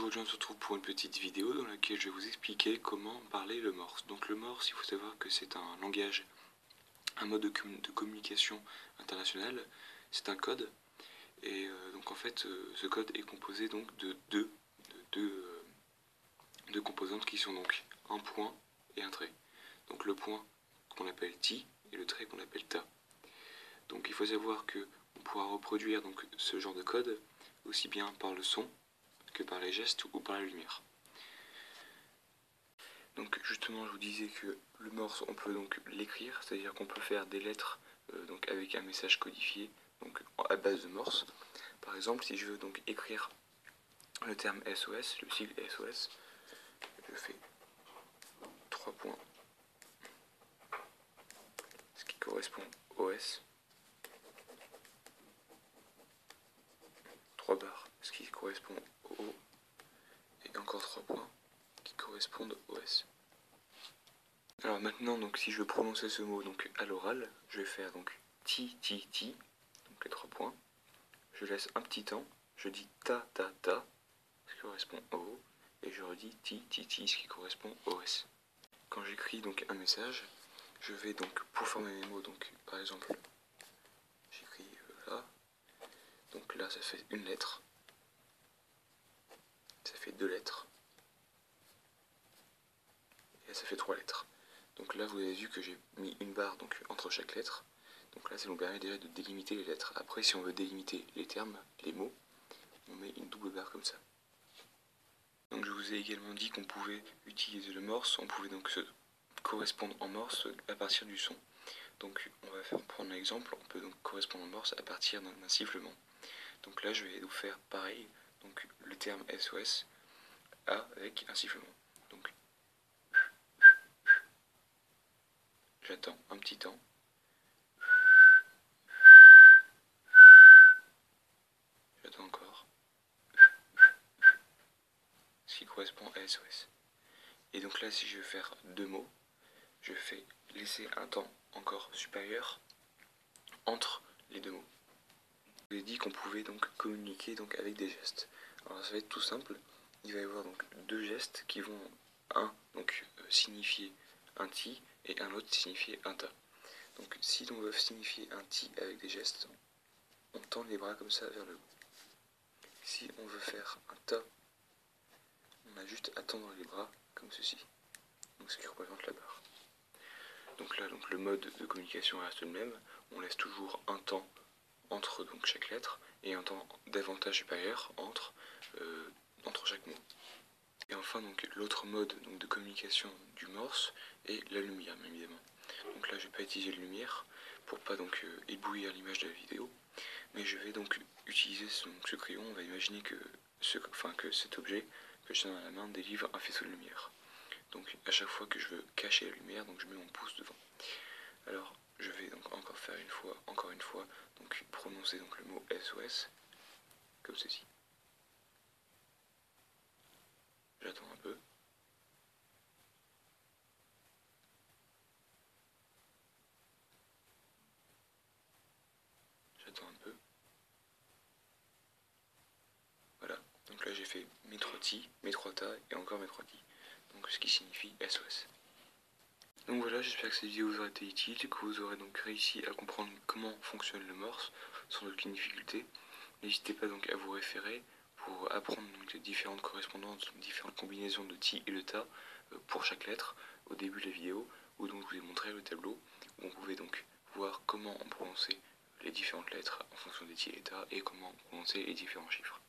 aujourd'hui on se retrouve pour une petite vidéo dans laquelle je vais vous expliquer comment parler le morse. Donc le morse, il faut savoir que c'est un langage, un mode de communication international, c'est un code. Et donc en fait ce code est composé donc de deux composantes qui sont donc un point et un trait. Donc le point qu'on appelle ti et le trait qu'on appelle ta. Donc il faut savoir que on pourra reproduire donc ce genre de code aussi bien par le son que par les gestes ou par la lumière. Donc justement je vous disais que le morse on peut donc l'écrire, c'est-à-dire qu'on peut faire des lettres donc avec un message codifié donc à base de morse. Par exemple si je veux donc écrire le terme SOS, le sigle SOS, je fais 3 points, ce qui correspond OS, 3 barres, ce qui correspond au O, et encore 3 points qui correspondent au S. Alors maintenant, donc, si je veux prononcer ce mot donc, à l'oral, je vais faire donc ti, donc les 3 points. Je laisse un petit temps, je dis ta, ce qui correspond au O, et je redis ti, ce qui correspond au S. Quand j'écris donc un message, je vais donc, pour former mes mots, donc par exemple, j'écris là, donc là ça fait une lettre, ça fait 2 lettres, et là ça fait 3 lettres. Donc là vous avez vu que j'ai mis une barre donc, entre chaque lettre, donc là ça nous permet déjà de délimiter les lettres. Après si on veut délimiter les termes, les mots, on met une double barre comme ça. Donc je vous ai également dit qu'on pouvait utiliser le morse, on pouvait donc se correspondre en morse à partir du son. Donc on va prendre un exemple, on peut donc correspondre en morse à partir d'un sifflement. Donc là je vais vous faire pareil, donc le terme SOS avec un sifflement. Donc j'attends un petit temps. J'attends encore. Ce qui correspond à SOS. Et donc là si je veux faire 2 mots, je fais laisser un temps encore supérieur entre les 2 mots. Je vous ai dit qu'on pouvait donc communiquer donc avec des gestes. Alors ça va être tout simple. Il va y avoir donc 2 gestes qui vont un donc signifier un ti et un autre signifier un ta. Donc si on veut signifier un ti avec des gestes, on tend les bras comme ça vers le haut. Si on veut faire un ta, on a juste à tendre les bras comme ceci. Donc ce qui représente la barre. Donc là donc le mode de communication reste le même. On laisse toujours un temps entre donc chaque lettre et un temps davantage supérieur entre chaque mot. Et enfin donc l'autre mode donc, de communication du morse est la lumière bien évidemment. Donc là je vais pas utiliser de lumière pour pas donc éblouir l'image de la vidéo, mais je vais donc utiliser ce crayon. On va imaginer que cet objet que je tiens dans la main délivre un faisceau de lumière. Donc à chaque fois que je veux cacher la lumière, donc je mets mon pouce devant. Alors je vais donc encore une fois, donc prononcer donc le mot SOS comme ceci. J'attends un peu. J'attends un peu. Voilà. Donc là j'ai fait mes 3 ti, mes 3 ta et encore mes 3 ti. Donc ce qui signifie SOS. Donc voilà, j'espère que cette vidéo vous aura été utile et que vous aurez donc réussi à comprendre comment fonctionne le morse sans aucune difficulté. N'hésitez pas donc à vous référer pour apprendre donc les différentes correspondances, donc différentes combinaisons de ti et de ta pour chaque lettre au début de la vidéo, où donc je vous ai montré le tableau où on pouvait donc voir comment on prononçait les différentes lettres en fonction des ti et ta et comment on prononçait les différents chiffres.